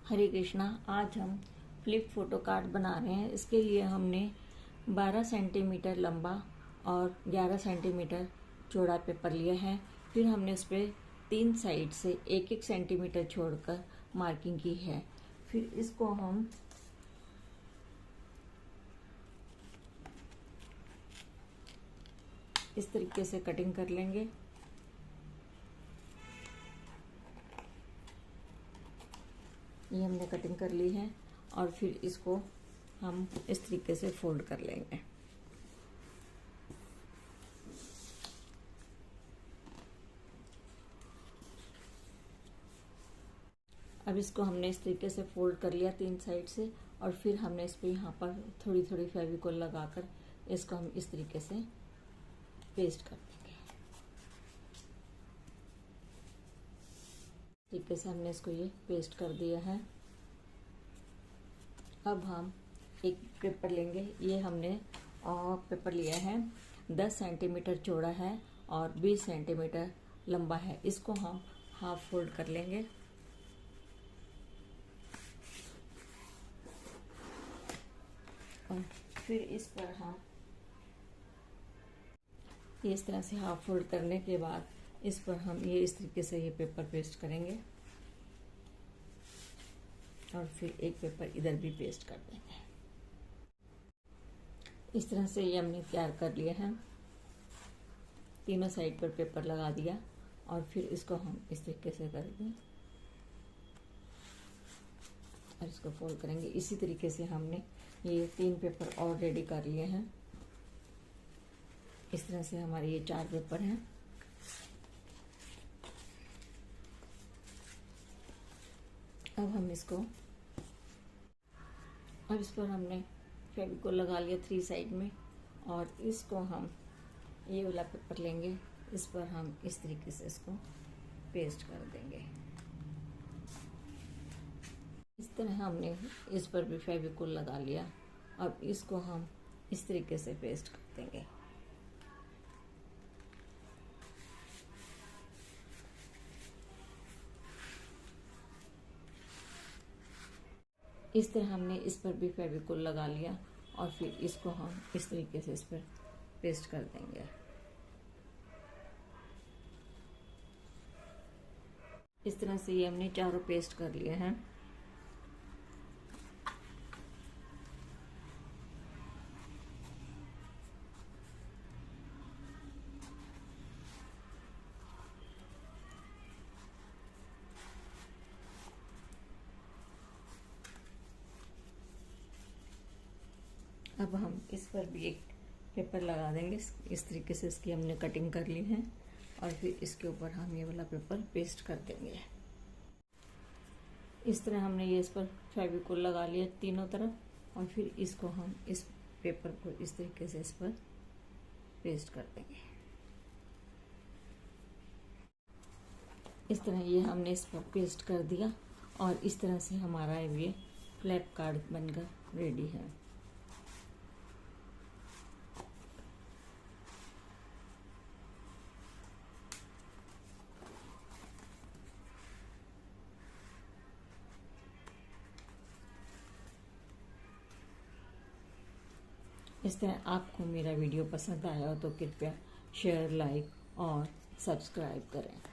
हरे कृष्णा। आज हम flip photo card बना रहे हैं। इसके लिए हमने 12 सेंटीमीटर लंबा और 11 सेंटीमीटर चौड़ा पेपर लिया है। फिर हमने उस पर 3 साइड से 1-1 सेंटीमीटर छोड़कर मार्किंग की है। फिर इसको हम इस तरीके से कटिंग कर लेंगे। ये हमने कटिंग कर ली है और फिर इसको हम इस तरीके से फोल्ड कर लेंगे। अब इसको हमने इस तरीके से फोल्ड कर लिया 3 साइड से और फिर हमने इस पे यहाँ पर थोड़ी थोड़ी फेविकोल लगाकर इसको हम इस तरीके से पेस्ट कर देंगे। तरीके से हमने इसको ये पेस्ट कर दिया है। अब हम एक पेपर लेंगे। ये हमने पेपर लिया है 10 सेंटीमीटर चौड़ा है और 20 सेंटीमीटर लंबा है। इसको हम हाफ फोल्ड कर लेंगे और फिर इस पर हम इस तरह से हाफ फोल्ड करने के बाद इस पर हम ये इस तरीके से ये पेपर पेस्ट करेंगे और फिर एक पेपर इधर भी पेस्ट कर देंगे। इस तरह से ये हमने तैयार कर लिया है। तीनों साइड पर पेपर लगा दिया और फिर इसको हम इस तरीके से करेंगे और इसको फोल्ड करेंगे। इसी तरीके से हमने ये 3 पेपर और रेडी कर लिए हैं। इस तरह से हमारे ये 4 पेपर हैं। अब हम इसको अब इस पर हमने फेविकोल लगा लिया 3 साइड में और इसको हम ये वाला पेपर लेंगे। इस पर हम इस तरीके से इसको पेस्ट कर देंगे। इस तरह हमने इस पर भी फेविकोल लगा लिया। अब इसको हम इस तरीके से पेस्ट कर देंगे। इस तरह हमने इस पर भी फेविकोल लगा लिया और फिर इसको हम इस तरीके से इस पर पेस्ट कर देंगे। इस तरह से ये हमने चारों पेस्ट कर लिए हैं। अब हम इस पर भी एक पेपर लगा देंगे। इस तरीके से इसकी हमने कटिंग कर ली है और फिर इसके ऊपर हम ये वाला पेपर पेस्ट कर देंगे। इस तरह हमने ये इस पर फेविकोल लगा लिया तीनों तरफ और फिर इसको हम इस पेपर को इस तरीके से इस पर पेस्ट कर देंगे। इस तरह ये हमने इस पर पेस्ट कर दिया और इस तरह से हमारा ये फ्लैप कार्ड बनकर रेडी है। इस तरह आपको मेरा वीडियो पसंद आया हो तो कृपया शेयर, लाइक और सब्सक्राइब करें।